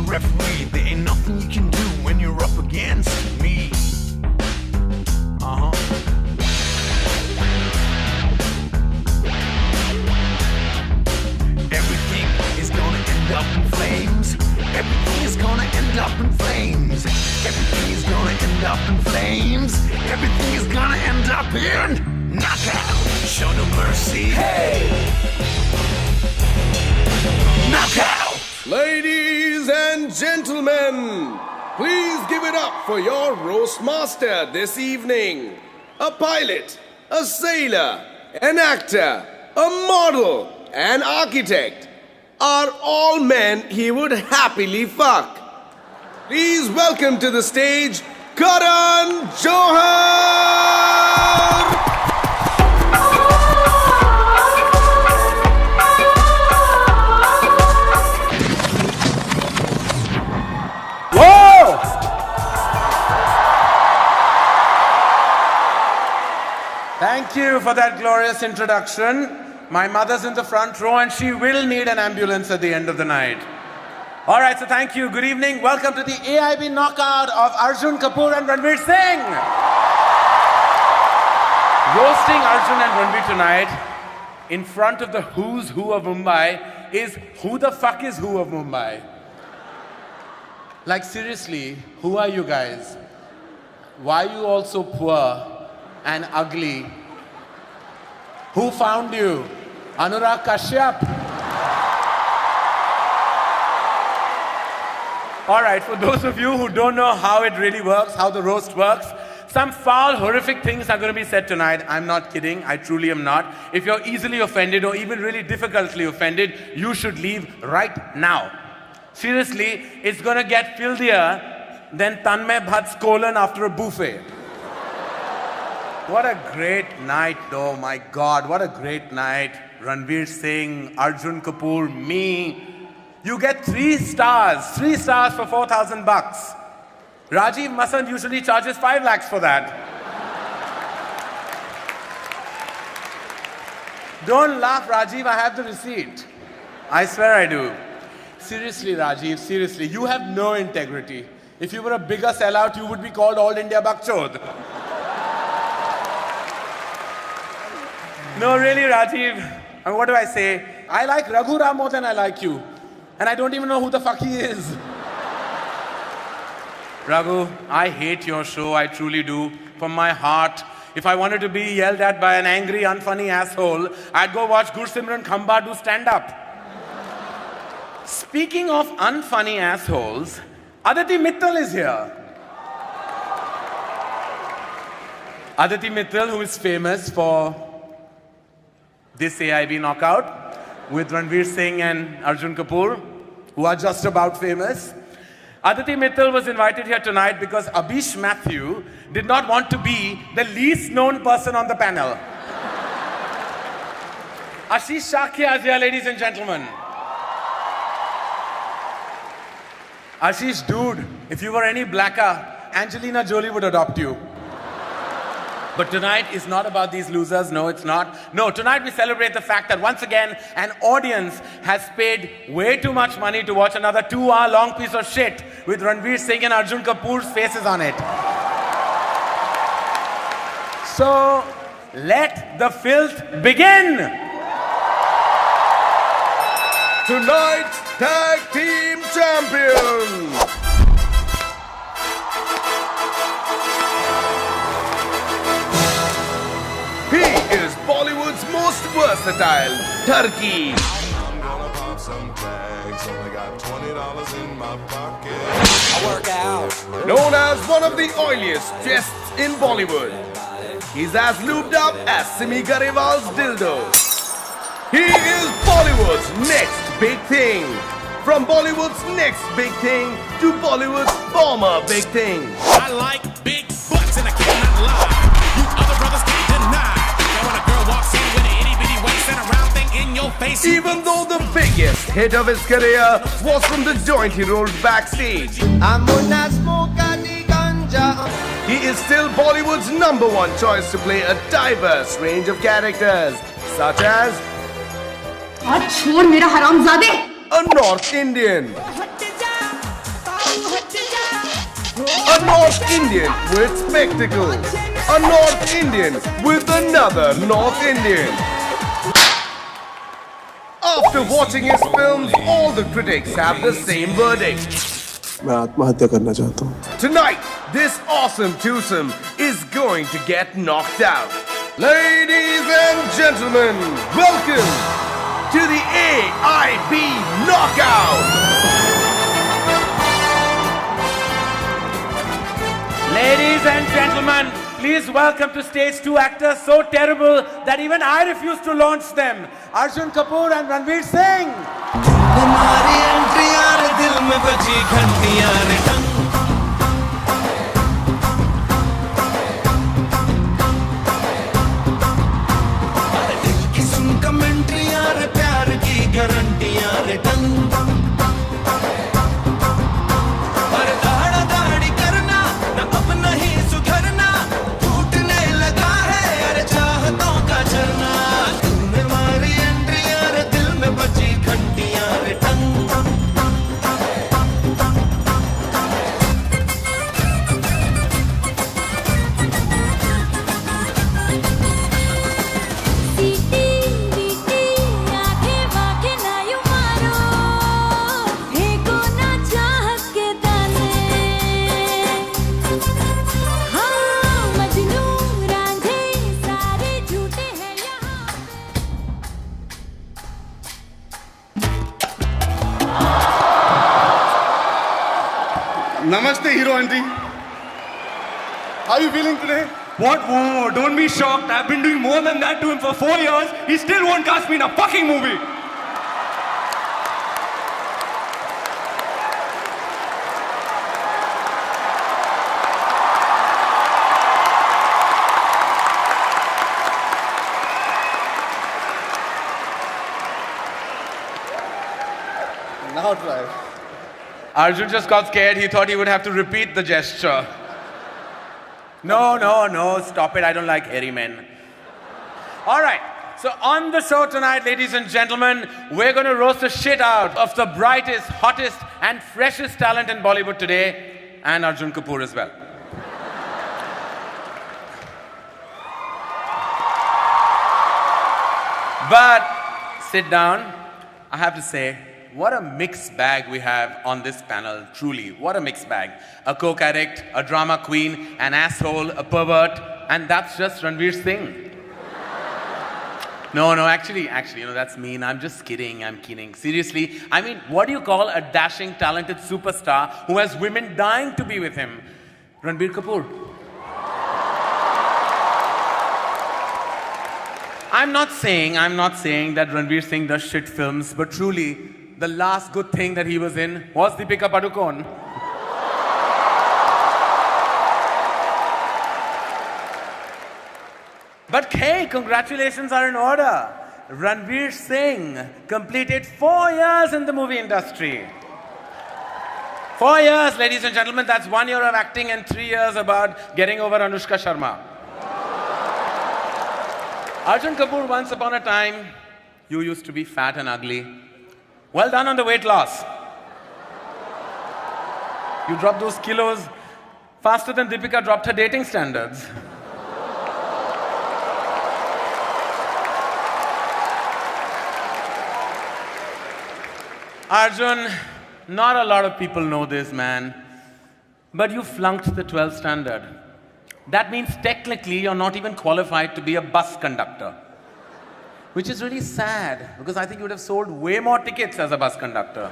referee. There ain't nothing you can do when you're up against me. Everything is gonna end up in flames. Everything is gonna end up in flames. Everything is gonna end up in flames. Everything is gonna end up in knockout. Show no mercy. Hey! Knockout! Ladies and gentlemen, please give it up for your roast master this evening. A pilot, a sailor, an actor, a model, an architect are all men he would happily fuck. Please welcome to the stage, Karan Johar! Whoa! Thank you for that glorious introduction. My mother's in the front row and she will need an ambulance at the end of the night. All right, so thank you. Good evening. Welcome to the AIB knockout of Arjun Kapoor and Ranveer Singh. Roasting Arjun and Ranveer tonight in front of the who's who of Mumbai is who the fuck is who of Mumbai? Like seriously, who are you guys? Why are you all so poor and ugly? Who found you? Anurag Kashyap. All right, for those of you who don't know how it really works, how the roast works, some foul, horrific things are going to be said tonight. I'm not kidding. I truly am not. If you're easily offended or even really difficultly offended, you should leave right now. Seriously, it's going to get filthier than Tanmay Bhatt's colon after a buffet. What a great night, though. My God, what a great night. Ranveer Singh, Arjun Kapoor, me. You get 3 stars. 3 stars for 4,000 bucks. Rajiv Masand usually charges 5 lakhs for that. Don't laugh, Rajiv. I have the receipt. I swear I do. Seriously, Rajiv, seriously. You have no integrity. If you were a bigger sellout, you would be called All India Bakchod. No, really, Rajiv. I mean, what do I say? I like Raghu Ram more than I like you. And I don't even know who the fuck he is. Raghu, I hate your show. I truly do. From my heart. If I wanted to be yelled at by an angry, unfunny asshole, I'd go watch Gursimran Khamba do stand-up. Speaking of unfunny assholes, Aditi Mittal is here. Aditi Mittal, who is famous for this AIB knockout with Ranveer Singh and Arjun Kapoor, who are just about famous. Aditi Mittal was invited here tonight because Abhish Mathew did not want to be the least known person on the panel. Ashish Shakya is here, ladies and gentlemen. Ashish, dude, if you were any blacker, Angelina Jolie would adopt you. But tonight is not about these losers. No, it's not. No, tonight we celebrate the fact that once again, an audience has paid way too much money to watch another 2-hour-long piece of shit with Ranveer Singh and Arjun Kapoor's faces on it. So, let the filth begin! Tonight's Tag Team Champion! He is Bollywood's most versatile turkey. I'm gonna pop some tags. Only got $20 in my pocket. I work out. Known as one of the oiliest chests in Bollywood. He's as lubed up as Simi Garewal's dildo. He is Bollywood's next big thing. From Bollywood's next big thing to Bollywood's former big thing. I like big butts and I cannot lie. You other brothers can't deny. Now when a girl walks in with an itty bitty waist and a round thing in your face. Even though the biggest hit of his career was from the joint he rolled backstage, he is still Bollywood's #1 choice to play a diverse range of characters, such as छोड़ मेरा हरामजादे a North Indian, A North Indian with spectacles. A North Indian with another North Indian. After watching his films, all the critics have the same verdict. मैं आत्महत्या करना चाहता हूँ. Tonight, this awesome twosome is going to get knocked out. Ladies and gentlemen, welcome to the AIB Knockout. Ladies and gentlemen, please welcome to stage 2 actors so terrible that even I refuse to launch them. Arjun Kapoor and Ranveer Singh. हमारी एंट्रियां रे दिल में बजी घंटियां रे टंग दिल की सुन कमेंट्रियां रे प्यार की गारंटियां रे टंग पर दाड़ा दाड़ी करना न अपना ही सुधरना टूटने लगा है अरे चाहतों का झरना तूने मारी एंट्रियां रे दिल में बजी घंटियां रे टंग Namaste, Hero Auntie. How are you feeling today? What? Whoa, don't be shocked. I've been doing more than that to him for 4 years. He still won't cast me in a fucking movie. Now try. Arjun just got scared. He thought he would have to repeat the gesture. No, stop it. I don't like hairy men. All right. So on the show tonight, ladies and gentlemen, we're going to roast the shit out of the brightest, hottest, and freshest talent in Bollywood today, and Arjun Kapoor as well. But sit down. I have to say, what a mixed bag we have on this panel, truly. What a mixed bag. A coke addict, a drama queen, an asshole, a pervert, and that's just Ranveer Singh. No, actually, that's mean. I'm just kidding, I'm kidding. Seriously, I mean, what do you call a dashing, talented superstar who has women dying to be with him? Ranbir Kapoor. I'm not saying that Ranveer Singh does shit films, but truly, the last good thing that he was in was Deepika Padukone. But hey, congratulations are in order. Ranveer Singh completed 4 years in the movie industry. 4 years, ladies and gentlemen, that's 1 year of acting and 3 years about getting over Anushka Sharma. Arjun Kapoor, once upon a time, you used to be fat and ugly. Well done on the weight loss. You dropped those kilos faster than Deepika dropped her dating standards. Arjun, not a lot of people know this, man, but you flunked the 12th standard. That means technically you're not even qualified to be a bus conductor. Which is really sad, because I think you would have sold way more tickets as a bus conductor.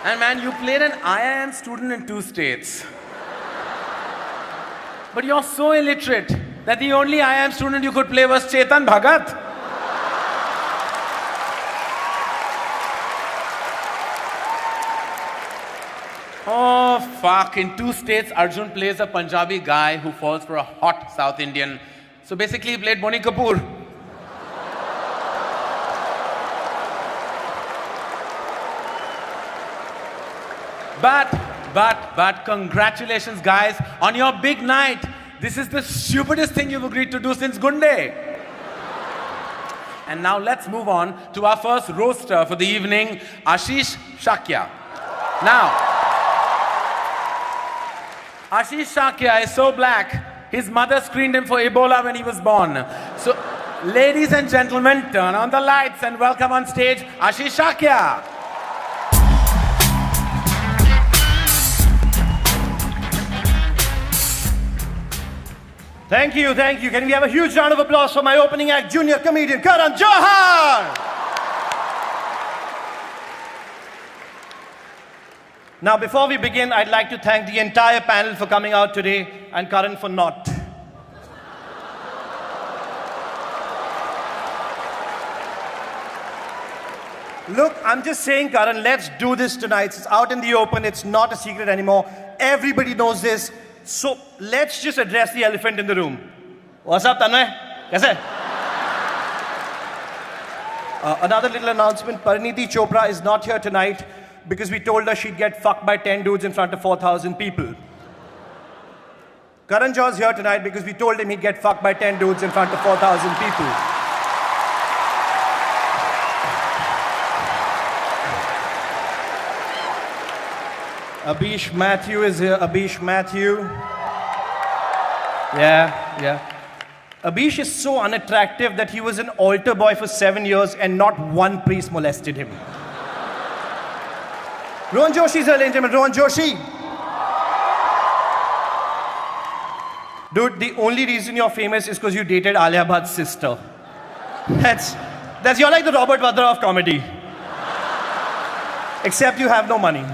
And man, you played an IIM student in 2 states. But you're so illiterate that the only IIM student you could play was Chetan Bhagat. Oh, fuck. In 2 states, Arjun plays a Punjabi guy who falls for a hot South Indian. So basically, he played Bonnie Kapoor. But congratulations, guys, on your big night. This is the stupidest thing you've agreed to do since Gunde. And now let's move on to our first roaster for the evening, Ashish Shakya. Now, Ashish Shakya is so black, his mother screened him for Ebola when he was born. So, ladies and gentlemen, turn on the lights and welcome on stage Ashish Shakya. Thank you, thank you. Can we have a huge round of applause for my opening act, junior comedian Karan Johar? Now, before we begin, I'd like to thank the entire panel for coming out today and Karan for not. Look, I'm just saying, Karan, let's do this tonight. It's out in the open. It's not a secret anymore. Everybody knows this. So let's just address the elephant in the room. What's up, Tanmay? Kaise? Another little announcement. Parineeti Chopra is not here tonight because we told her she'd get fucked by 10 dudes in front of 4,000 people. Karan Johar's here tonight because we told him he'd get fucked by 10 dudes in front of 4,000 people. Abish Matthew is here. Abish Matthew. Yeah. Abish is so unattractive that he was an altar boy for 7 years and not one priest molested him. Rohan Joshi is here, ladies and gentlemen. Rohan Joshi. Dude, the only reason you're famous is because you dated Alia Bhatt's sister. You're like the Robert Vadra of comedy. Except you have no money.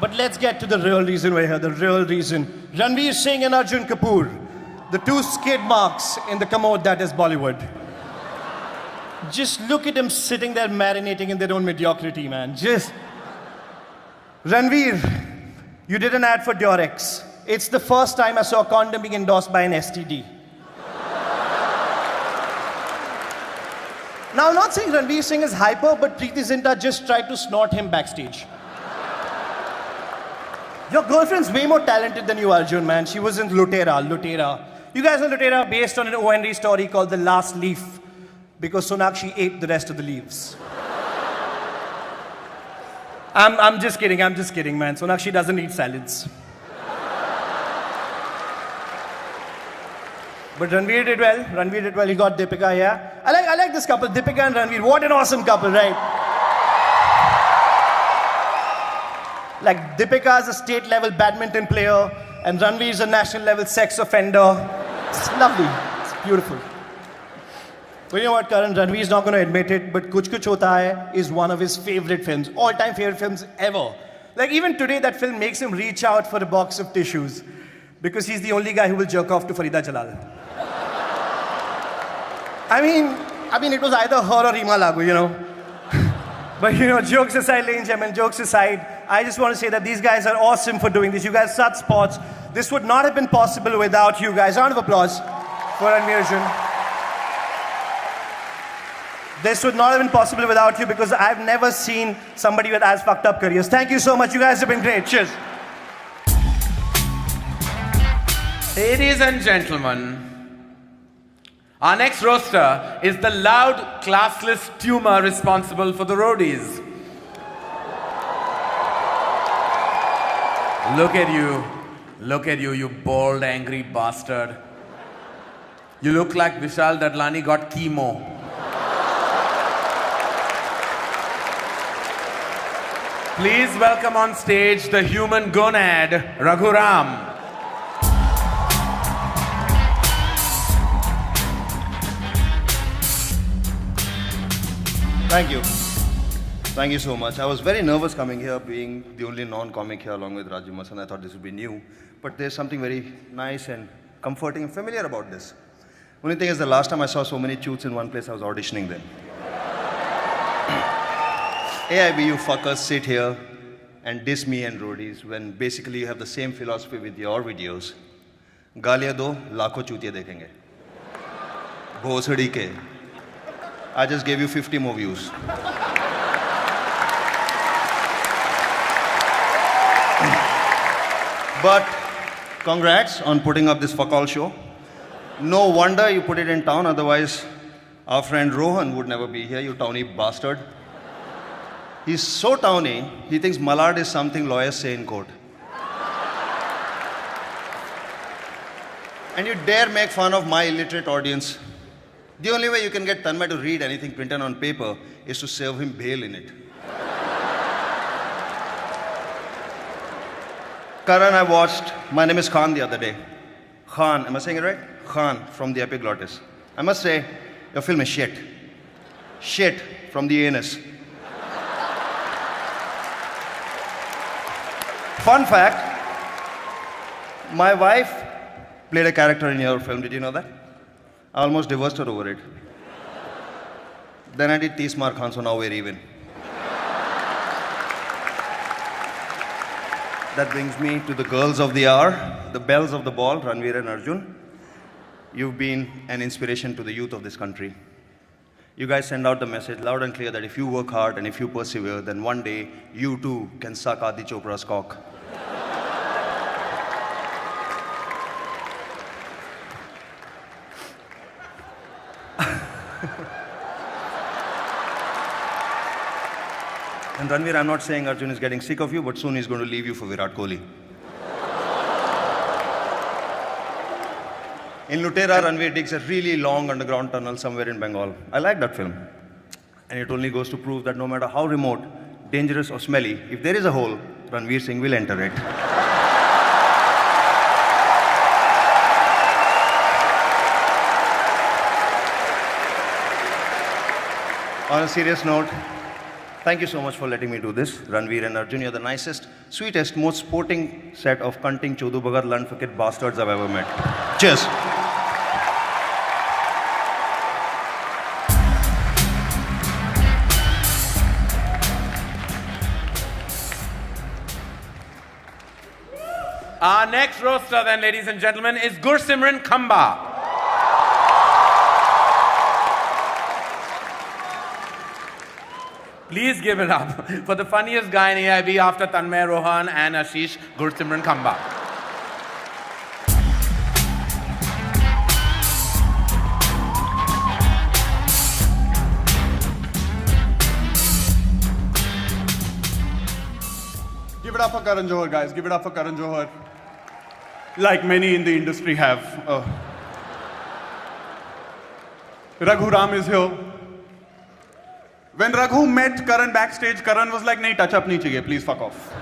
But let's get to the real reason we're here, the real reason. Ranveer Singh and Arjun Kapoor, the two skid marks in the commode that is Bollywood. Just look at them sitting there marinating in their own mediocrity, man. Ranveer, you did an ad for Durex. It's the first time I saw a condom being endorsed by an STD. Now, I'm not saying Ranveer Singh is hyper, but Preeti Zinta just tried to snort him backstage. Your girlfriend's way more talented than you, Arjun, man. She was in Lutera. You guys know Lutera based on an O.N.D. story called The Last Leaf, because Sonakshi ate the rest of the leaves. I'm just kidding, man. Sonakshi doesn't eat salads. But Ranveer did well. He got Deepika, yeah. I like this couple, Deepika and Ranveer. What an awesome couple, right? Like, Deepika is a state-level badminton player, and Ranveer is a national-level sex offender. It's lovely. It's beautiful. But you know what, Karan? Ranveer is not going to admit it, but Kuch Kuch Hota Hai is one of his favorite films, all-time favorite films ever. Like, even today, that film makes him reach out for a box of tissues, because he's the only guy who will jerk off to Farida Jalal. I mean, it was either her or Reema Lagoo, you know. But you know, jokes aside, ladies and gentlemen, jokes aside, I just want to say that these guys are awesome for doing this. You guys are such sports. This would not have been possible without you guys. Round of applause for Ranveer Arjun. This would not have been possible without you because I've never seen somebody with as fucked up careers. Thank you so much. You guys have been great. Cheers. Ladies and gentlemen, our next roaster is the loud, classless tumor responsible for the roadies. Look at you, you bald, angry bastard. You look like Vishal Dadlani got chemo. Please welcome on stage the human gonad, Raghuram. Thank you. Thank you so much. I was very nervous coming here, being the only non-comic here along with Raju Masan. I thought this would be new. But there's something very nice and comforting and familiar about this. Only thing is, the last time I saw so many choots in one place, I was auditioning them. AIB, you fuckers sit here and diss me and roadies when basically you have the same philosophy with your videos. Gaaliyan do, lakho chutiye dekhenge. Bhosadi ke. I just gave you 50 more views. But congrats on putting up this fuck-all show. No wonder you put it in town, otherwise our friend Rohan would never be here, you towny bastard. He's so towny, he thinks Malad is something lawyers say in court. And you dare make fun of my illiterate audience. The only way you can get Tanmay to read anything printed on paper is to serve him bail in it. Karan, I watched My Name is Khan the other day. Khan, am I saying it right? Khan from the Epiglottis. I must say, your film is shit. Shit from the anus. Fun fact, my wife played a character in your film. Did you know that? I almost divorced her over it. Then I did Tismar Khan, so now we're even. That brings me to the girls of the hour, the belles of the ball, Ranveer and Arjun. You've been an inspiration to the youth of this country. You guys send out the message loud and clear that if you work hard and if you persevere, then one day you too can suck Adi Chopra's cock. And Ranveer, I'm not saying Arjun is getting sick of you, but soon he's going to leave you for Virat Kohli. In Lutera, Ranveer digs a really long underground tunnel somewhere in Bengal. I like that film. And it only goes to prove that no matter how remote, dangerous or smelly, if there is a hole, Ranveer Singh will enter it. On a serious note, thank you so much for letting me do this. Ranveer and Arjun, you're the nicest, sweetest, most sporting set of cunting chodu bagar land-fakir bastards I've ever met. Cheers. Our next roaster then, ladies and gentlemen, is Gursimran Khamba. Please give it up for the funniest guy in AIB after Tanmay Rohan and Ashish, Gursimran Khamba. Give it up for Karan Johar, guys. Give it up for Karan Johar. Like many in the industry have. Raghu Ram is here. When Raghu met Karan backstage, Karan was like, "Nahi, touch up nahi chahiye, please fuck off."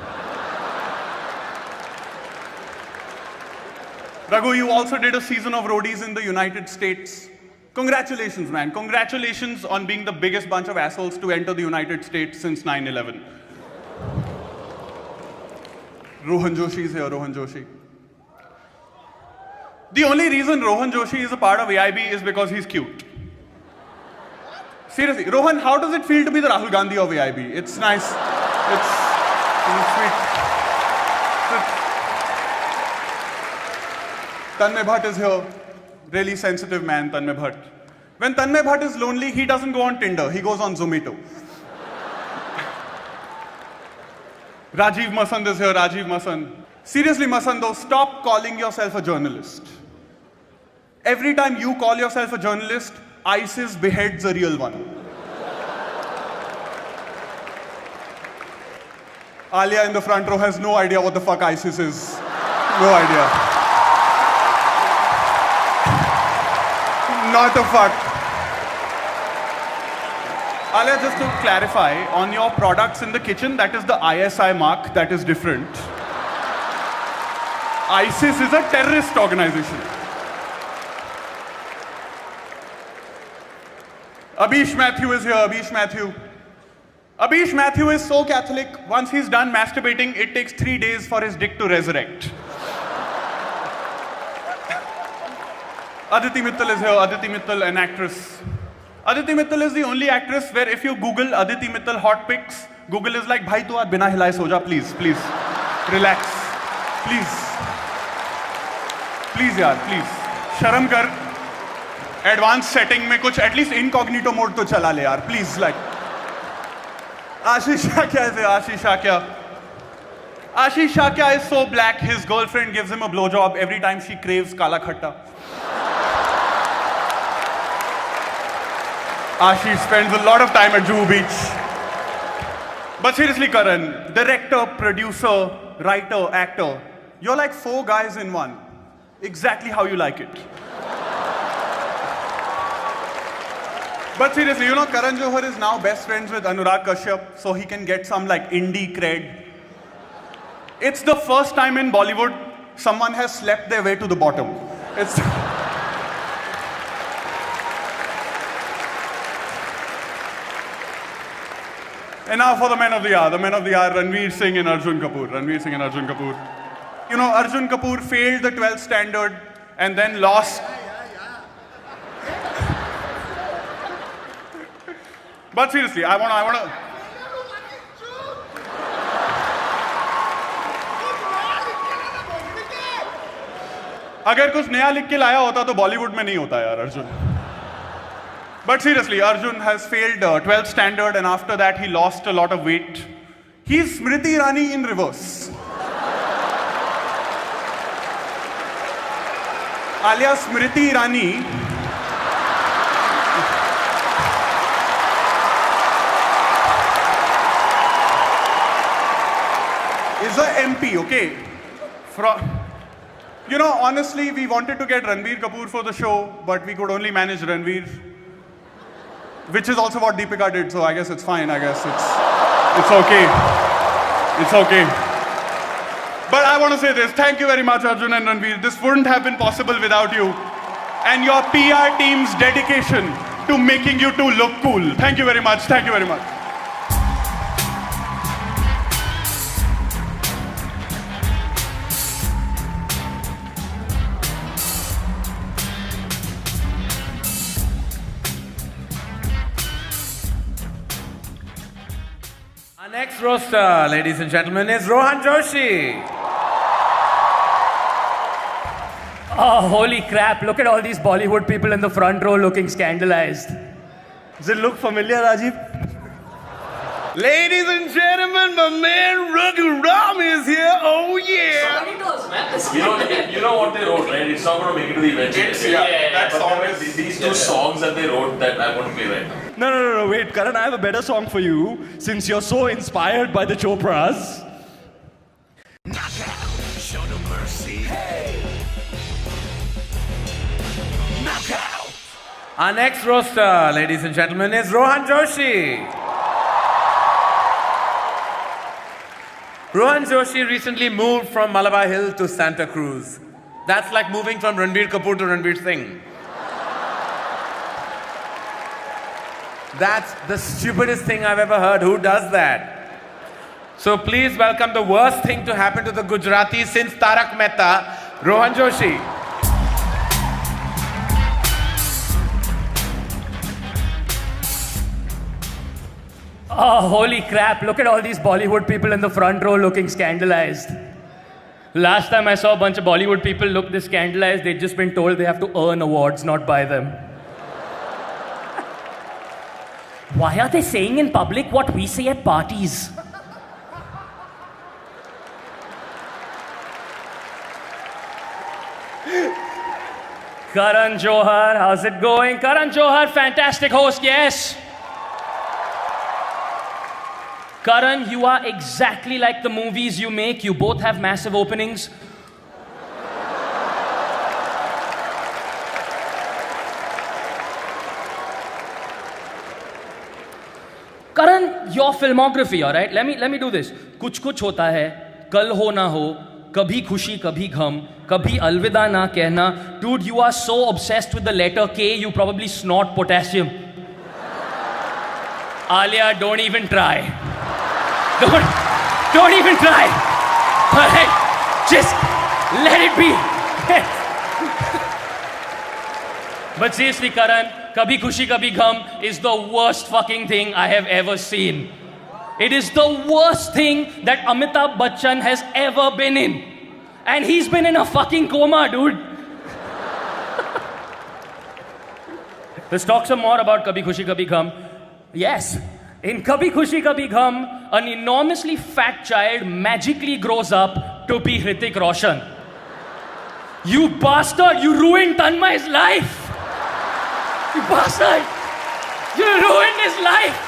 Raghu, you also did a season of roadies in the United States. Congratulations, man. Congratulations on being the biggest bunch of assholes to enter the United States since 9/11. Rohan Joshi is here, Rohan Joshi. The only reason Rohan Joshi is a part of AIB is because he's cute. Seriously, Rohan, how does it feel to be the Rahul Gandhi of AIB? It's nice. It's sweet. Tanmay Bhatt is here. Really sensitive man, Tanmay Bhatt. When Tanmay Bhatt is lonely, he doesn't go on Tinder. He goes on Zomato. Rajiv Masand is here, Rajiv Masand. Seriously, Masando, stop calling yourself a journalist. Every time you call yourself a journalist, ISIS beheads a real one. Alia in the front row has no idea what the fuck ISIS is. No idea. Not a fuck. Alia, just to clarify, on your products in the kitchen, that is the ISI mark, that is different. ISIS is a terrorist organization. Abish Mathew is here, Abish Mathew. Abish Mathew is so Catholic, once he's done masturbating, it takes 3 days for his dick to resurrect. Aditi Mittal is here, Aditi Mittal, an actress. Aditi Mittal is the only actress where if you Google Aditi Mittal hot pics, Google is like, "Bhai, tu aaj bina hilaye so ja, please, please. Relax. Please. Please, yaar, please. Sharam kar. Advanced setting mein kuch, at least incognito mode to chala le, yaar. Please, like. Ashish Shakya is here, Ashish Shakya. Ashish Shakya is so black, his girlfriend gives him a blowjob every time she craves kala khatta. Ashish spends a lot of time at Juhu Beach. But seriously, Karan, director, producer, writer, actor, you're like 4 guys in one. exactly how you like it. But seriously, you know, Karan Johar is now best friends with Anurag Kashyap, so he can get some like indie cred. It's the first time in Bollywood someone has slept their way to the bottom. It's And now for the men of the hour. The men of the hour, Ranveer Singh and Arjun Kapoor. Ranveer Singh and Arjun Kapoor. You know, Arjun Kapoor failed the 12th standard and then lost. But seriously, I wanna. अगर कुछ नया लिख के लाया होता तो बॉलीवुड में नहीं होता यार Arjun. But seriously, Arjun has failed 12th standard and after that he lost a lot of weight. He's Smriti Irani in reverse. Alias Smriti Irani is a MP, okay? You know, honestly, we wanted to get Ranbir Kapoor for the show, but we could only manage Ranveer. Which is also what Deepika did, so I guess it's fine. I guess it's okay. It's okay. But I want to say this. Thank you very much, Arjun and Ranveer. This wouldn't have been possible without you. And your PR team's dedication to making you two look cool. Thank you very much. Thank you very much. Our next roaster, ladies and gentlemen, is Rohan Joshi. Oh, holy crap. Look at all these Bollywood people in the front row looking scandalized. Does it look familiar, Rajiv? Ladies and gentlemen, my man Raghu Ram is here. Oh yeah! You know what they wrote, right? It's not going to make it to the event. That song is these two songs that they wrote that I want to play right now. No, wait, Karan, I have a better song for you since you're so inspired by the Chopras. Knockout, show no mercy. Hey! Knockout! Our next roaster, ladies and gentlemen, is Rohan Joshi. Rohan Joshi recently moved from Malabar Hill to Santa Cruz. That's like moving from Ranbir Kapoor to Ranveer Singh. That's the stupidest thing I've ever heard. Who does that? So please welcome the worst thing to happen to the Gujaratis since Tarak Mehta, Rohan Joshi. Oh, holy crap. Look at all these Bollywood people in the front row looking scandalized. Last time I saw a bunch of Bollywood people look this scandalized, they'd just been told they have to earn awards, not buy them. Why are they saying in public what we say at parties? Karan Johar, how's it going? Karan Johar, fantastic host, yes. Karan, you are exactly like the movies you make. You both have massive openings. Karan, your filmography, all right? Let me do this. कुछ कुछ होता है, कल हो ना हो, कभी खुशी कभी गम, कभी अलविदा ना कहना. Dude, you are so obsessed with the letter K, you probably snort potassium. Alia, don't even try. Don't even try. All right, just let it be. But seriously, Karan, Kabhi Khushi Kabhi Gham is the worst fucking thing I have ever seen. It is the worst thing that Amitabh Bachchan has ever been in. And he's been in a fucking coma, dude. Let's talk some more about Kabhi Khushi Kabhi Gham. Yes, in Kabhi Khushi Kabhi Gham, an enormously fat child magically grows up to be Hrithik Roshan. You bastard, you ruined Tanmay's life. You bastard! You ruined his life!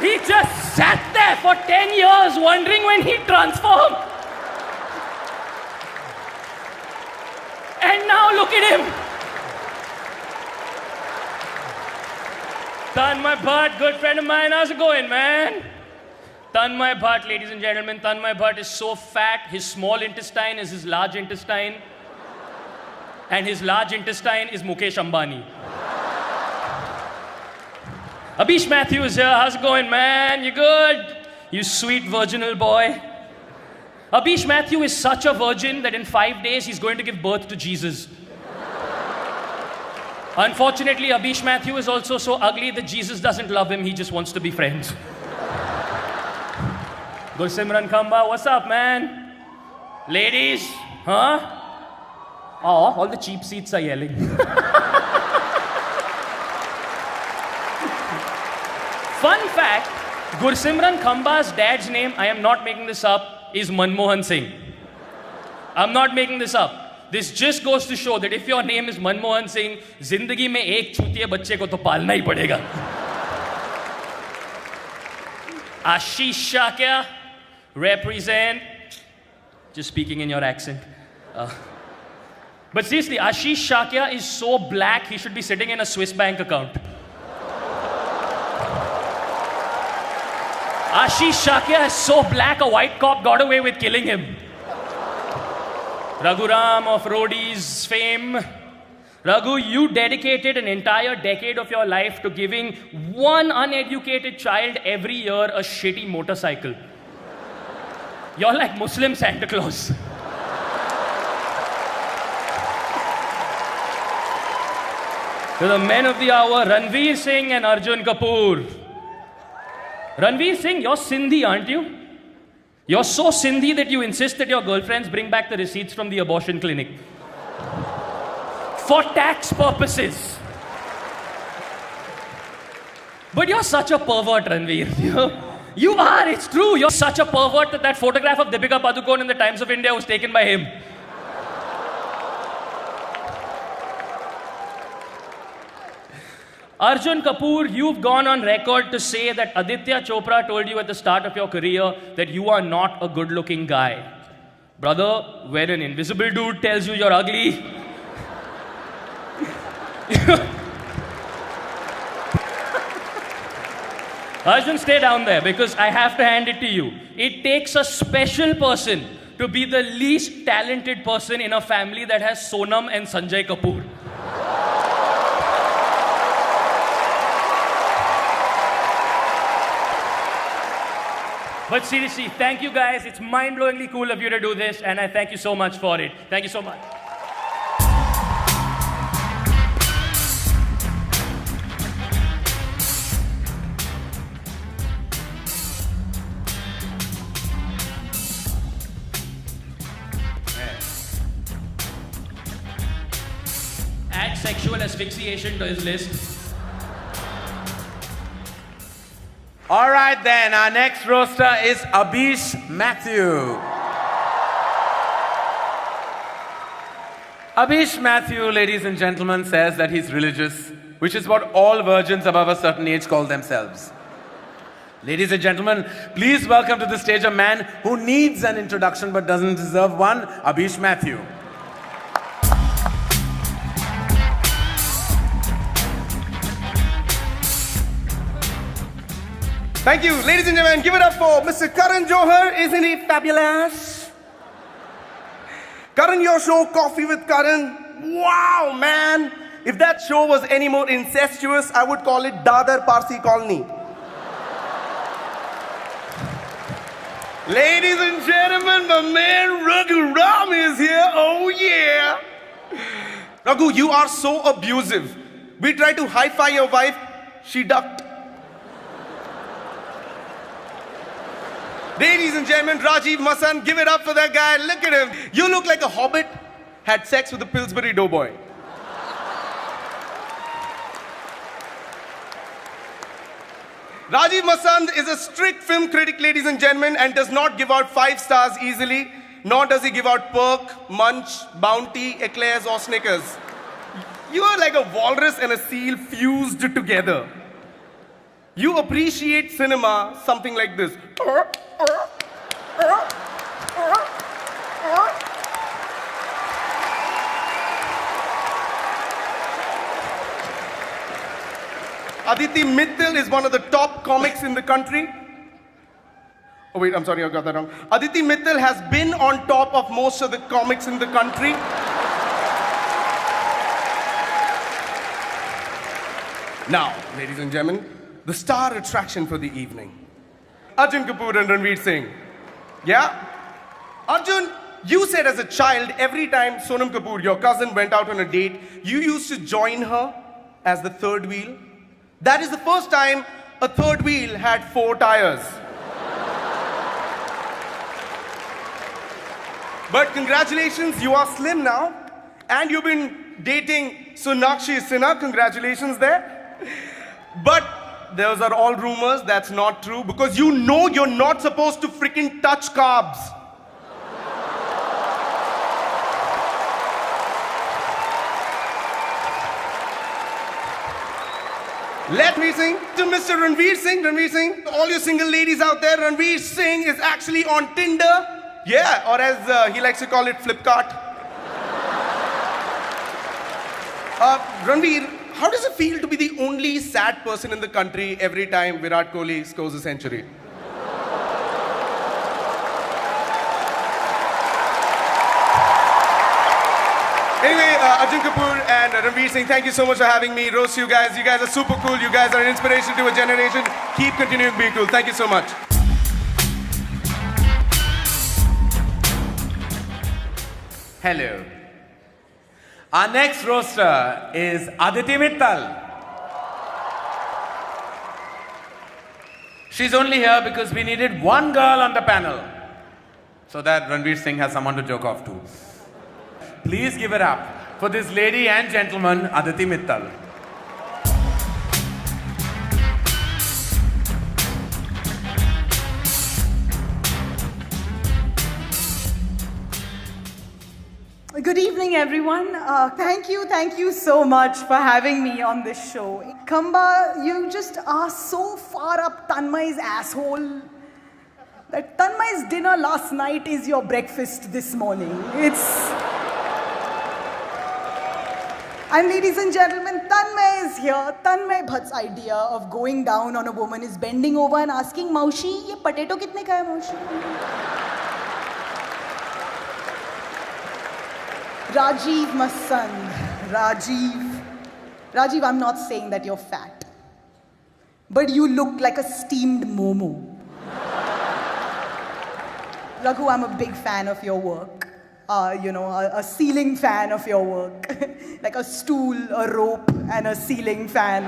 He just sat there for 10 years wondering when he'd transform. And now look at him. Tanmay Bhatt, good friend of mine. How's it going, man? Tanmay Bhatt, ladies and gentlemen. Tanmay Bhatt is so fat, his small intestine is his large intestine. And his large intestine is Mukesh Ambani. Abish Mathew is here. How's it going, man? You good? You sweet virginal boy. Abish Mathew is such a virgin that in 5 days he's going to give birth to Jesus. Unfortunately, Abish Mathew is also so ugly that Jesus doesn't love him. He just wants to be friends. Gursimran Khamba, what's up, man? Ladies, huh? Oh, all the cheap seats are yelling. Fun fact, Gursimran Khamba's dad's name, I am not making this up, is Manmohan Singh. I'm not making this up. This just goes to show that if your name is Manmohan Singh, zindagi mein ek chutiye bacche ko to palna hi padega. Ashish Shakya, represent. Just speaking in your accent. But seriously, Ashish Shakya is so black, he should be sitting in a Swiss bank account. Ashish Shakya is so black, a white cop got away with killing him. Raghuram of Roadies fame. Raghu, you dedicated an entire decade of your life to giving one uneducated child every year a shitty motorcycle. You're like Muslim Santa Claus. To the men of the hour, Ranveer Singh and Arjun Kapoor. Ranveer Singh, you're Sindhi, aren't you? You're so Sindhi that you insist that your girlfriends bring back the receipts from the abortion clinic. For tax purposes. But you're such a pervert, Ranveer. You are, it's true. You're such a pervert that photograph of Deepika Padukone in the Times of India was taken by him. Arjun Kapoor, you've gone on record to say that Aditya Chopra told you at the start of your career that you are not a good-looking guy. Brother, when an invisible dude tells you you're ugly, Arjun, stay down there because I have to hand it to you. It takes a special person to be the least talented person in a family that has Sonam and Sanjay Kapoor. But seriously, thank you guys. It's mind-blowingly cool of you to do this, and I thank you so much for it. Thank you so much. Add sexual asphyxiation to his list. All right then, our next roaster is Abish Mathew. Abish Mathew, ladies and gentlemen, says that he's religious, which is what all virgins above a certain age call themselves. Ladies and gentlemen, please welcome to the stage a man who needs an introduction but doesn't deserve one, Abish Mathew. Thank you. Ladies and gentlemen, give it up for Mr. Karan Johar. Isn't he fabulous? Karan, your show, Coffee with Karan. Wow, man. If that show was any more incestuous, I would call it Dadar Parsi Colony. Ladies and gentlemen, my man Raghu Ram is here. Oh, yeah. Raghu, you are so abusive. We tried to hi-fi your wife. She ducked. Ladies and gentlemen, Rajiv Masan, give it up for that guy. Look at him. You look like a hobbit had sex with a Pillsbury Doughboy. Rajiv Masan is a strict film critic, ladies and gentlemen, and does not give out 5 stars easily, nor does he give out Perk, Munch, Bounty, Eclairs, or Snickers. You are like a walrus and a seal fused together. You appreciate cinema something like this. Aditi Mittal is one of the top comics in the country. Oh wait, I'm sorry, I got that wrong. Aditi Mittal has been on top of most of the comics in the country. Now, ladies and gentlemen, the star attraction for the evening. Arjun Kapoor and Ranveer Singh. Yeah? Arjun, you said as a child, every time Sonam Kapoor, your cousin, went out on a date, you used to join her as the third wheel. That is the first time a third wheel had 4 tires. But congratulations, you are slim now. And you've been dating Sonakshi Sinha. Congratulations there. But those are all rumors. That's not true. Because you know you're not supposed to freaking touch carbs. Let me sing to Mr. Ranveer Singh. Ranveer Singh, all you single ladies out there, Ranveer Singh is actually on Tinder. Yeah, or as he likes to call it, Flipkart. Ranveer, how does it feel to be the only sad person in the country every time Virat Kohli scores a century? Anyway, Arjun Kapoor and Ranveer Singh, thank you so much for having me. Roast you guys. You guys are super cool. You guys are an inspiration to a generation. Keep continuing being cool. Thank you so much. Hello. Our next roaster is Aditi Mittal. She's only here because we needed one girl on the panel so that Ranveer Singh has someone to joke off to. Please give it up for this lady and gentleman, Aditi Mittal. Good evening, everyone. Thank you so much for having me on this show. Kamba, you just are so far up Tanmay's asshole that Tanmay's dinner last night is your breakfast this morning. And ladies and gentlemen, Tanmay is here. Tanmay Bhatt's idea of going down on a woman is bending over and asking, Maushi, ye potato kitne ka hai, Maushi? Rajiv Masand. Rajiv, I'm not saying that you're fat, but you look like a steamed momo. Raghu, I'm a big fan of your work. A ceiling fan of your work. Like a stool, a rope, and a ceiling fan.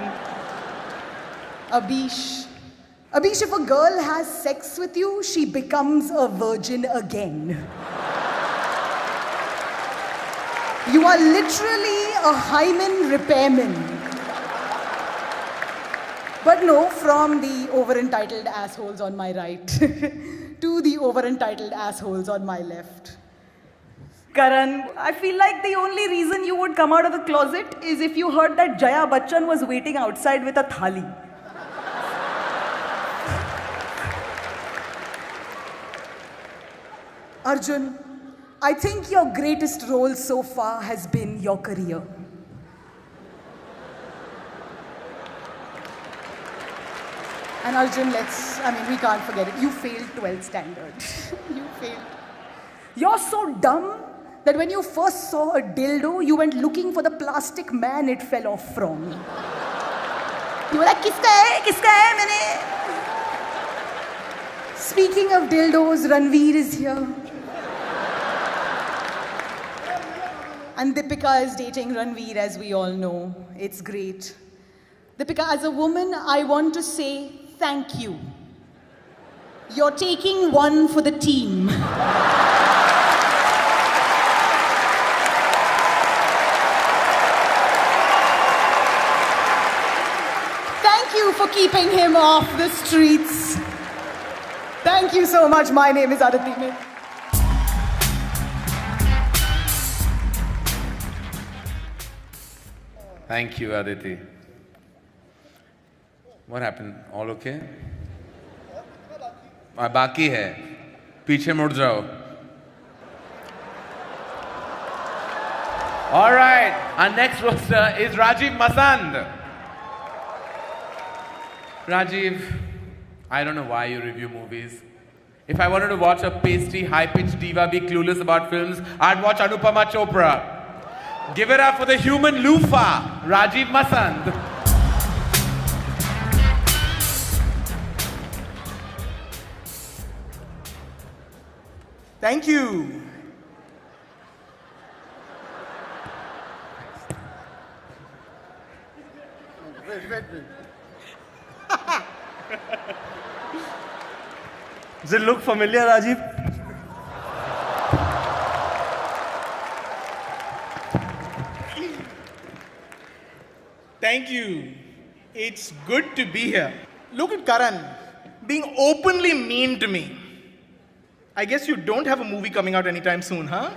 Abhish, if a girl has sex with you, she becomes a virgin again. You are literally a hymen repairman. But no, from the over-entitled assholes on my right to the over-entitled assholes on my left. Karan, I feel like the only reason you would come out of the closet is if you heard that Jaya Bachchan was waiting outside with a thali. Arjun, I think your greatest role so far has been your career. And Arjun, we can't forget it. You failed 12th standard. You failed. You're so dumb that when you first saw a dildo, you went looking for the plastic man it fell off from. You were like, kiska hai, maine? Speaking of dildos, Ranveer is here. And Deepika is dating Ranveer, as we all know. It's great. Deepika, as a woman, I want to say thank you. You're taking one for the team. Thank you for keeping him off the streets. Thank you so much. My name is Aditi Mittal. Thank you, Aditi. What happened? All okay? बाकी है. पीछे मुड़ जाओ. All right. Our next roaster is Rajiv Masand. Rajiv, I don't know why you review movies. If I wanted to watch a pasty, high-pitched diva be clueless about films, I'd watch Anupama Chopra. Give it up for the human loofah, Rajiv Masand. Thank you. Wait. Does it look familiar, Rajiv? Thank you. It's good to be here. Look at Karan being openly mean to me. I guess you don't have a movie coming out anytime soon, huh?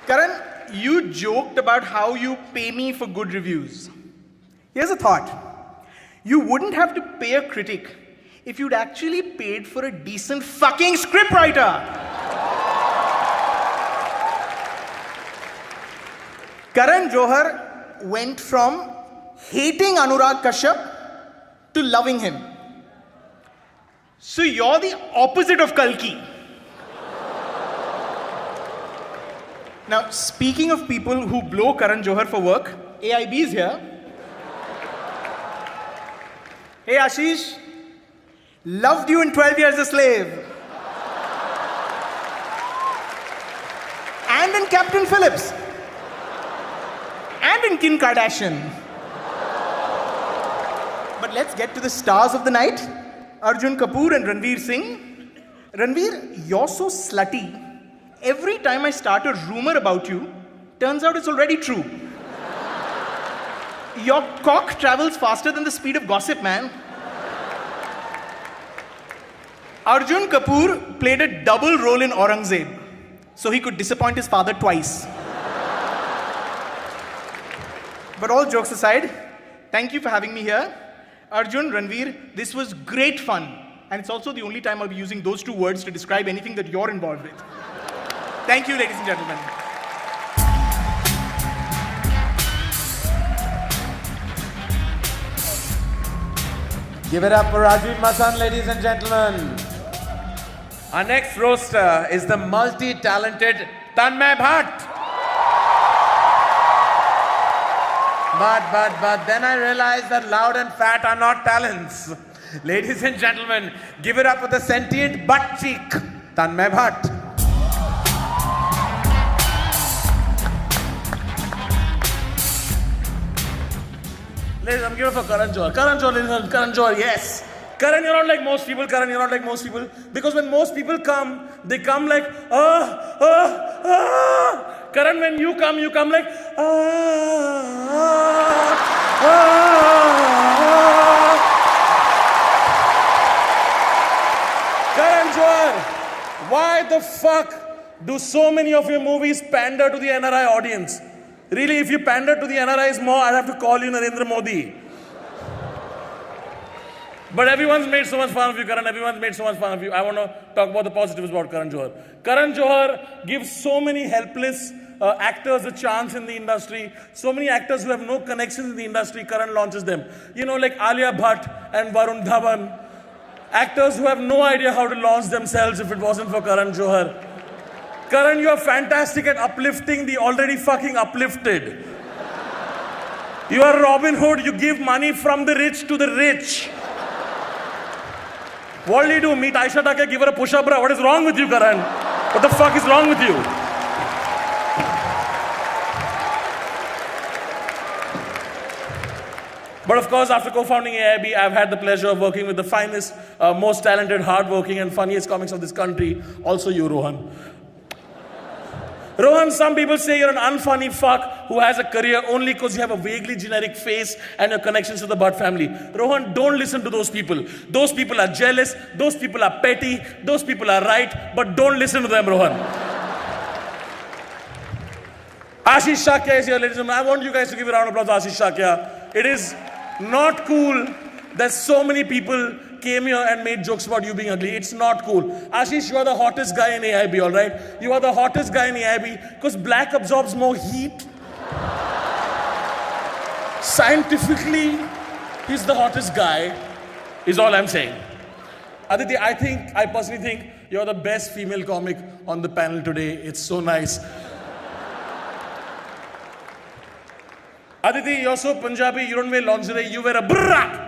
Karan, you joked about how you pay me for good reviews. Here's a thought. You wouldn't have to pay a critic if you'd actually paid for a decent fucking scriptwriter. Karan Johar went from hating Anurag Kashyap to loving him. So you're the opposite of Kalki. Now, speaking of people who blow Karan Johar for work, AIB is here. Hey Ashish, loved you in 12 Years a Slave. And in Captain Phillips. And in Kim Kardashian. But let's get to the stars of the night. Arjun Kapoor and Ranveer Singh. Ranveer, you're so slutty. Every time I start a rumor about you, turns out it's already true. Your cock travels faster than the speed of gossip, man. Arjun Kapoor played a double role in Aurangzeb, so he could disappoint his father twice. But all jokes aside, thank you for having me here. Arjun, Ranveer, this was great fun. And it's also the only time I'll be using those two words to describe anything that you're involved with. Thank you, ladies and gentlemen. Give it up for Rajiv Masand, ladies and gentlemen. Our next roaster is the multi-talented Tanmay Bhatt. But then I realized that loud and fat are not talents. Ladies and gentlemen, give it up for the sentient butt cheek, Tanmay Bhatt. Ladies, I'm giving it for Karan Johar. Karan Johar, ladies and gentlemen, Karan Johar, yes. Karan, you're not like most people. Karan, you're not like most people. Because when most people come, they come like, Karan, when you come like, Karan Johar, why the fuck do so many of your movies pander to the NRI audience? Really, if you pander to the NRIs more, I'd have to call you Narendra Modi. But everyone's made so much fun of you, Karan. Everyone's made so much fun of you. I want to talk about the positives about Karan Johar. Karan Johar gives so many helpless actors a chance in the industry. So many actors who have no connections in the industry, Karan launches them. You know, like Alia Bhatt and Varun Dhawan. Actors who have no idea how to launch themselves if it wasn't for Karan Johar. Karan, you are fantastic at uplifting the already fucking uplifted. You are Robin Hood. You give money from the rich to the rich. What do? Meet Aisha Take, give her a push-up, bro. What is wrong with you, Karan? What the fuck is wrong with you? But of course, after co-founding AIB, I've had the pleasure of working with the finest, most talented, hardworking, and funniest comics of this country. Also you, Rohan. Rohan, some people say you're an unfunny fuck who has a career only because you have a vaguely generic face and your connections to the Bhatt family. Rohan, don't listen to those people. Those people are jealous, those people are petty, those people are right, but don't listen to them, Rohan. Ashish Shakya is here, ladies and gentlemen. I want you guys to give a round of applause to Ashish Shakya. It is not cool that so many people came here and made jokes about you being ugly. It's not cool. Ashish, you are the hottest guy in AIB, all right? You are the hottest guy in AIB because black absorbs more heat. Scientifically, he's the hottest guy, is all I'm saying. Aditi, I personally think you're the best female comic on the panel today. It's so nice. Aditi, you're so Punjabi, you don't wear lingerie, you wear a bra.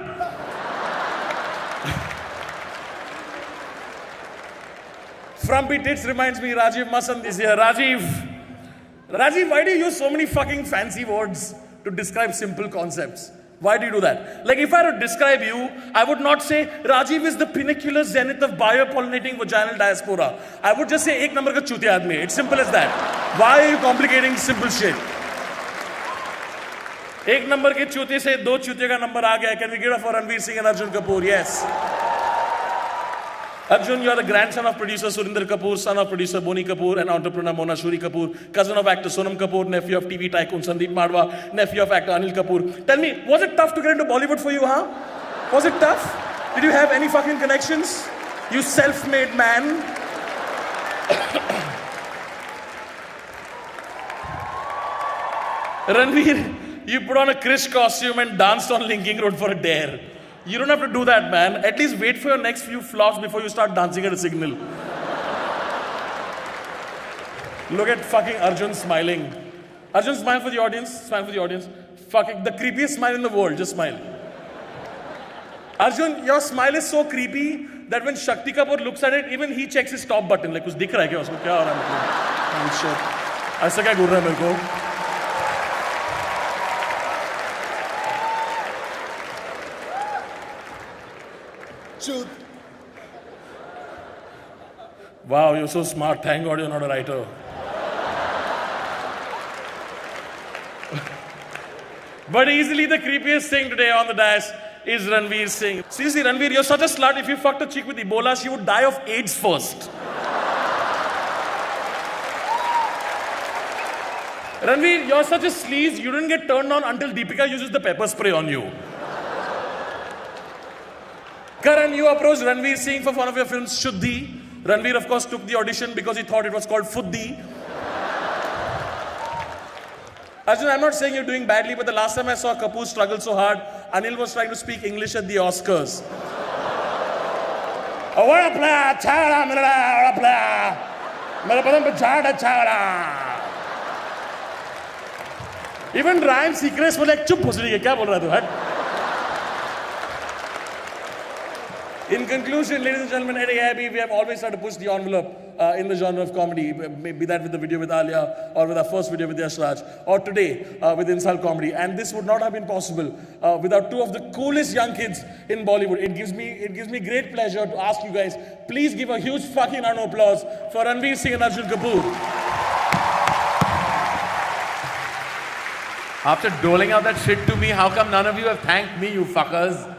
Frumpy Tits reminds me, Rajiv Masand is here. Rajiv, why do you use so many fucking fancy words to describe simple concepts? Why do you do that? Like, if I were to describe you, I would not say Rajiv is the pinnacular zenith of biopollinating vaginal diaspora. I would just say, ek number ka chutiya aadmi. It's simple as that. Why are you complicating simple shit? एक number के चूते से दो चूते का number आ गया. Can we get it for Ranveer Singh and Arjun Kapoor? Yes. Arjun, you are the grandson of producer Surinder Kapoor, son of producer Boni Kapoor and entrepreneur Mona Shuri Kapoor, cousin of actor Sonam Kapoor, nephew of TV tycoon Sandeep Madwa, nephew of actor Anil Kapoor. Tell me, was it tough to get into Bollywood for you, huh? Was it tough? Did you have any fucking connections? You self-made man. Ranveer, you put on a Krish costume and danced on Linking Road for a dare. You don't have to do that, man. At least wait for your next few flops before you start dancing at a signal. Look at fucking Arjun smiling. Arjun, smile for the audience. Smile for the audience. Fucking the creepiest smile in the world. Just smile. Arjun, your smile is so creepy that when Shakti Kapoor looks at it, even he checks his top button. Like, कुछ दिख रहा है क्या उसको? क्या हो रहा है मतलब? Oh shit. ऐसा क्या घूर रहा है मेरे को? Wow, you're so smart. Thank God you're not a writer. But easily the creepiest thing today on the dais is Ranveer Singh. Seriously, Ranveer, you're such a slut. If you fucked a chick with Ebola, she would die of AIDS first. Ranveer, you're such a sleaze. You didn't get turned on until Deepika uses the pepper spray on you. Karan, you approached Ranveer Singh for one of your films, Shuddhi. Ranveer, of course, took the audition because he thought it was called Fuddhi. Arjun, I'm not saying you're doing badly, but the last time I saw Kapoor struggle so hard, Anil was trying to speak English at the Oscars. Even Ryan Seacrest was like, chup bhusri ke, kya bol raha tu? In conclusion, ladies and gentlemen, Eddie Abbey, we have always tried to push the envelope in the genre of comedy, be that with the video with Alia, or with our first video with Yash Raj, or today with Insult Comedy. And this would not have been possible without two of the coolest young kids in Bollywood. It gives me great pleasure to ask you guys, please give a huge fucking round of applause for Ranveer Singh and Arjun Kapoor. After doling out that shit to me, how come none of you have thanked me, you fuckers?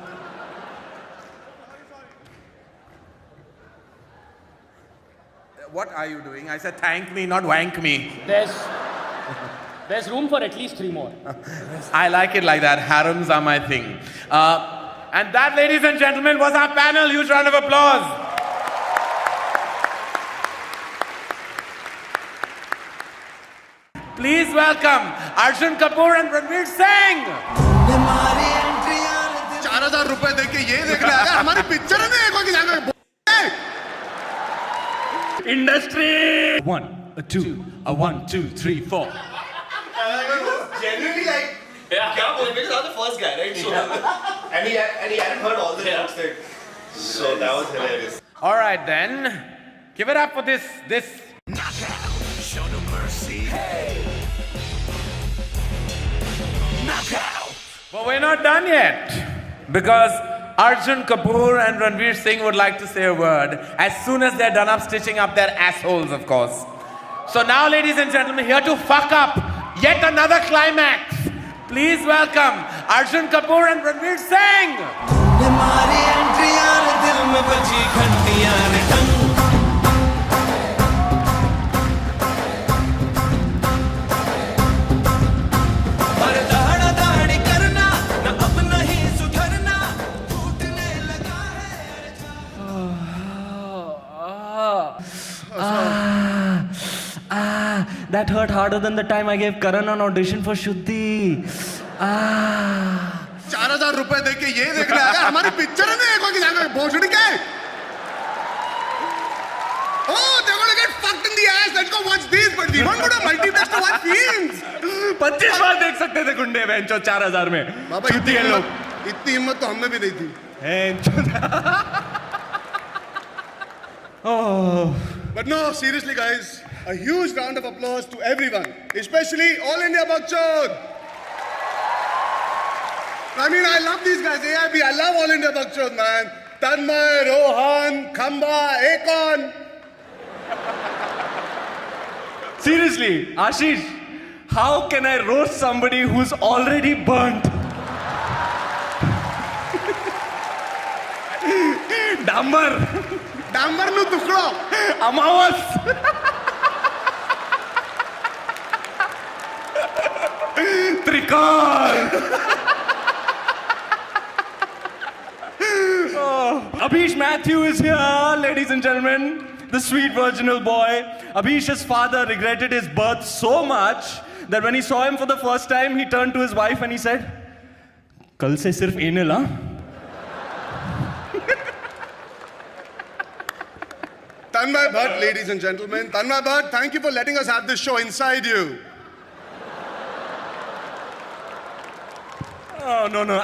What are you doing? I said thank me, not wank me. There's room for at least 3 more. I like it like that. Harems are my thing. And that, ladies and gentlemen, was our panel. Huge round of applause. Please welcome Arjun Kapoor and Ranveer Singh. 4,000 रुपए देके ये देखना है हमारी picture में देखो कि जाकर Industry. 1, 2, 1, 2, 3, 4. Genuinely like, yeah, because I was the first guy, right? So, and he hadn't heard all the jokes that. So that was hilarious. All right then, give it up for this. Knockout, show no mercy. Hey. Knockout. But we're not done yet, because Arjun Kapoor and Ranveer Singh would like to say a word as soon as they're done up stitching up their assholes, of course. So now, ladies and gentlemen, here to fuck up yet another climax, please welcome Arjun Kapoor and Ranveer Singh. That hurt harder than the time I gave Karan an audition for Shuddhi. 4,000 रुपए दे के ये देखने आएगा हमारी picture है ना एक जाकर भोसड़ी के Oh, they're gonna get fucked in the ass. Let's go watch these. But we won't go to multiplex to watch films. 25 बार देख सकते थे गुंडे बेंचो 4,000 में. बाबा इतनी हिम्मत तो हमें भी नहीं थी. Oh. But no, seriously, guys, a huge round of applause to everyone, especially All India Bakchod. I mean, I love these guys. AIB, I love All India Bakchod, man. Tanmay, Rohan, Khamba, Akon. Seriously, Ashish, how can I roast somebody who's already burnt? Dambar. Dambar nu tukdo. Amawas. Trikal. Abhish Matthew is here, ladies and gentlemen. The sweet virginal boy. Abhish's father regretted his birth so much that when he saw him for the first time, he turned to his wife and he said, "Kal se sirf anal, huh?" Tanmay Bhatt, ladies and gentlemen. Tanmay Bhatt, thank you for letting us have this show inside you. Oh, no.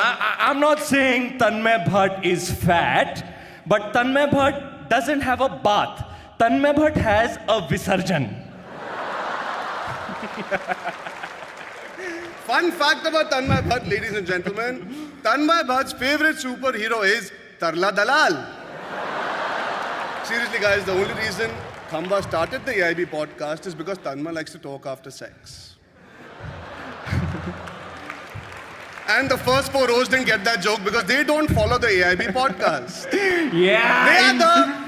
I'm not saying Tanmay Bhatt is fat, but Tanmay Bhatt doesn't have a bath. Tanmay Bhatt has a Visarjan. Fun fact about Tanmay Bhatt, ladies and gentlemen. Tanmay Bhatt's favorite superhero is Tarla Dalal. Seriously, guys, the only reason Khamba started the AIB podcast is because Tanmay likes to talk after sex. And the first 4 rows didn't get that joke because they don't follow the AIB podcast. Yeah.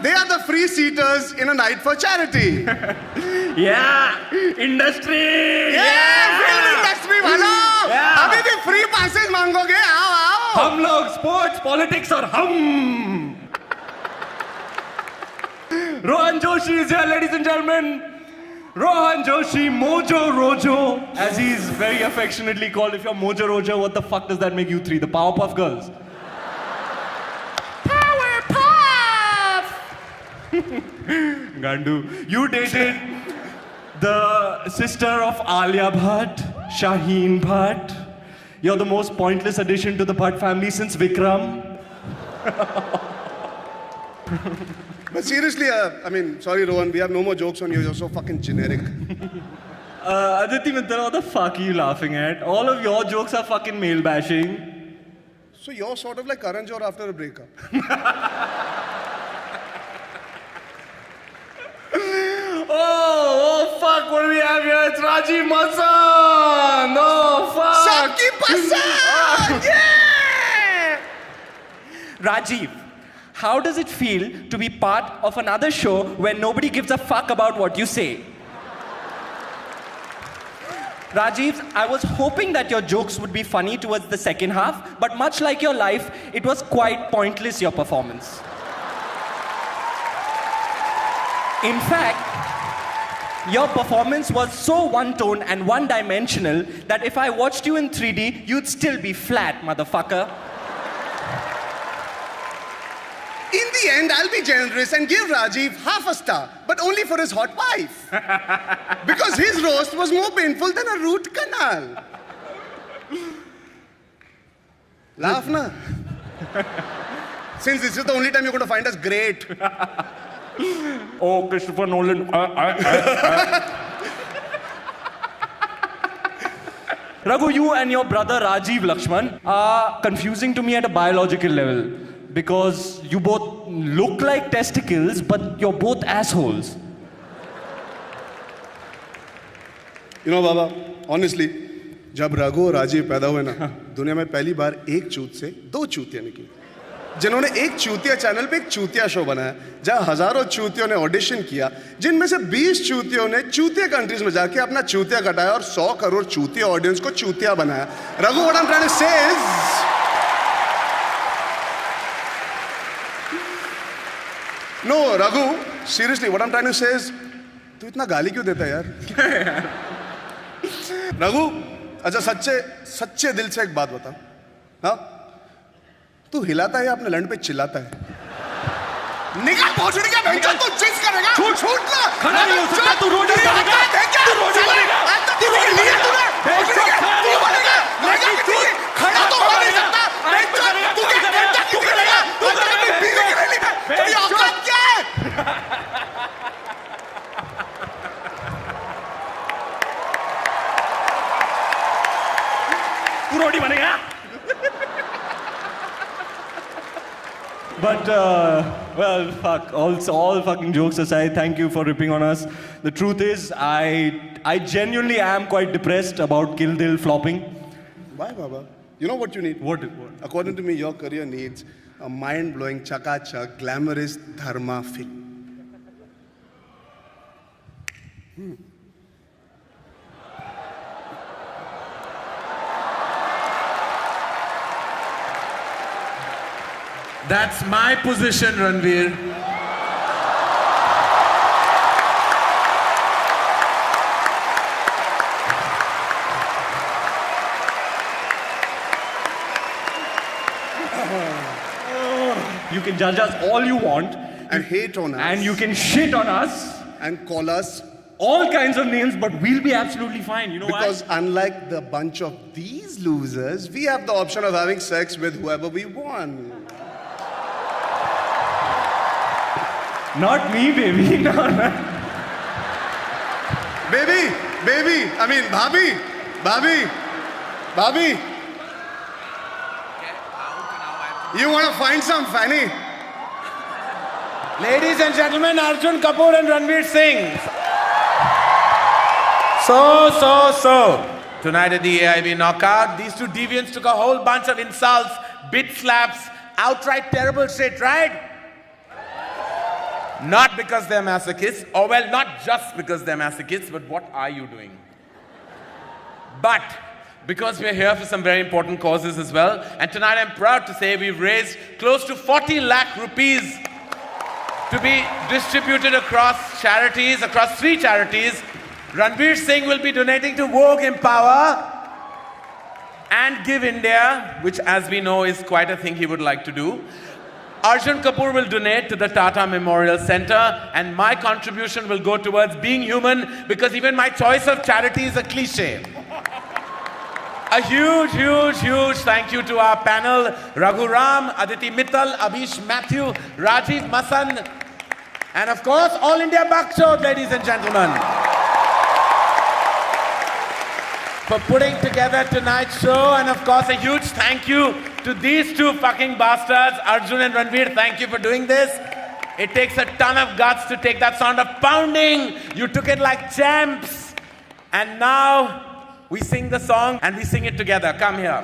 They are the free seaters in a night for charity. Yeah. Industry. Yeah. Film industry वालों. Yeah. अभी भी free passes मांगोगे? आओ. हम लोग sports, politics और हम. Rohan Joshi is here, ladies and gentlemen. Rohan Joshi, Mojo Rojo, as he's very affectionately called. If you're Mojo Rojo, what the fuck does that make you three? The Powerpuff Girls? Powerpuff! Gandu, you dated the sister of Alia Bhatt, Shaheen Bhatt. You're the most pointless addition to the Bhatt family since Vikram. But seriously, I mean, sorry Rohan, we have no more jokes on you. You're so fucking generic. Aditi Mitra, what the fuck are you laughing at? All of your jokes are fucking male bashing. So you're sort of like Karan Johar after a breakup. Oh, fuck, what do we have here? It's Rajiv Masan! Oh, fuck! Sabki pasand! Yeah! Rajiv, how does it feel to be part of another show where nobody gives a fuck about what you say? Rajiv, I was hoping that your jokes would be funny towards the second half, but much like your life, it was quite pointless, your performance. In fact, your performance was so one-tone and one-dimensional that if I watched you in 3D, you'd still be flat, motherfucker. In the end, I'll be generous and give Rajiv half a star, but only for his hot wife. Because his roast was more painful than a root canal. Laugh na. Since this is the only time you're going to find us great. Oh, Christopher Nolan. Raghu, you and your brother Rajiv Lakshman are confusing to me at a biological level. Because you both look like testicles, but you're both assholes. You know, Baba, honestly, जब रघु और राजीव पैदा हुए ना, दुनिया में पहली बार एक चूत से 2 चूतियां निकली, जिन्होंने एक चूतिया चैनल पे एक चूतिया शो बनाया, जहां हजारों चूतियों ने ऑडिशन किया, जिनमें से 20 चूतियों ने चूतिया कंट्रीज में जाके अपना चूतिया कटाया और 100 करोड़ चूतिया ऑडियंस को चूतिया बनाया. Raghu, what I'm trying to say is, no, Raghu, seriously, what I'm trying to say is, तू इतना गाली क्यों देता है यार? रघु, अच्छा सच्चे दिल से एक बात बता, हाँ? तू हिलाता है या अपने लंड पे चिल्लाता है? निगाह पहुंचने का बेंचा तू चीज करेगा। छूट ना। खड़ा नहीं हो सकता तू रोड पे बनेगा। तू रोड पे बनेगा। तू लिया तूने। तू बनेगा। खड़ा तो हो नहीं सकता। बेंचा तू क्या करेगा? तू करेगा बीवी के रैली में। तेरी औकात क्या है? तू रोडी बनेगा। But, well, fuck, all fucking jokes aside, thank you for ripping on us. The truth is, I genuinely am quite depressed about Kill Dil flopping. Why, Baba? You know what you need? What? According to me, your career needs a mind-blowing, chaka-chak, glamorous dharma film. That's my position, Ranveer. You can judge us all you want. And hate on us. And you can shit on us. And call us all kinds of names, but we'll be absolutely fine. You know why? Because unlike the bunch of these losers, we have the option of having sex with whoever we want. Not me, baby. No. Baby. I mean, Bhabhi. You want to find some fanny? Ladies and gentlemen, Arjun Kapoor and Ranveer Singh. So. Tonight at the AIB Knockout, these two deviants took a whole bunch of insults, bit slaps, outright terrible shit, right? Not because they're masochists, or well, not just because they're masochists, but what are you doing? But because we're here for some very important causes as well, and tonight I'm proud to say we've raised close to 40 lakh rupees to be distributed across charities, across 3 charities. Ranveer Singh will be donating to Vogue Empower and Give India, which as we know is quite a thing he would like to do. Arjun Kapoor will donate to the Tata Memorial Center, and my contribution will go towards being human, because even my choice of charity is a cliche. A huge thank you to our panel, Raghu Ram, Aditi Mittal, Abhish Matthew, Rajiv Masan, and of course, All India Bakshot, ladies and gentlemen, for putting together tonight's show. And of course, a huge thank you to these two fucking bastards, Arjun and Ranveer. Thank you for doing this. It takes a ton of guts to take that sound of pounding. You took it like champs. And now we sing the song and we sing it together. Come here.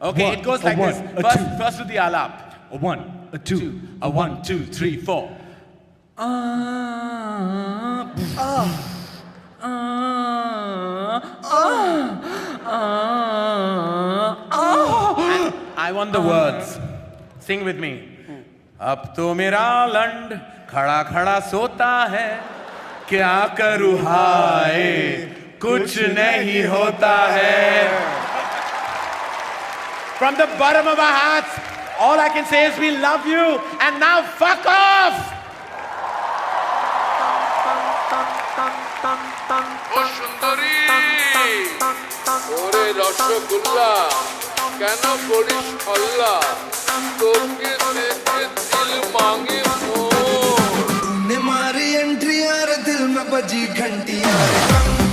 Okay, it goes like this. First to the alap. A 1, a 2, a 1, 2, 3, 4. I want the words. Sing with me. अब तो मेरा लंड खड़ा खड़ा सोता है, क्या करूँ हाय कुछ नहीं होता है. From the bottom of our hearts, all I can say is we love you, and now fuck off! Oh Sundari, ore Rasgulla, কেন করিস আল্লাহ, তোকে দেখে দিল মাঙ্গে মোর. तूने मारी एंट्री यार दिल में बजी घंटी यार.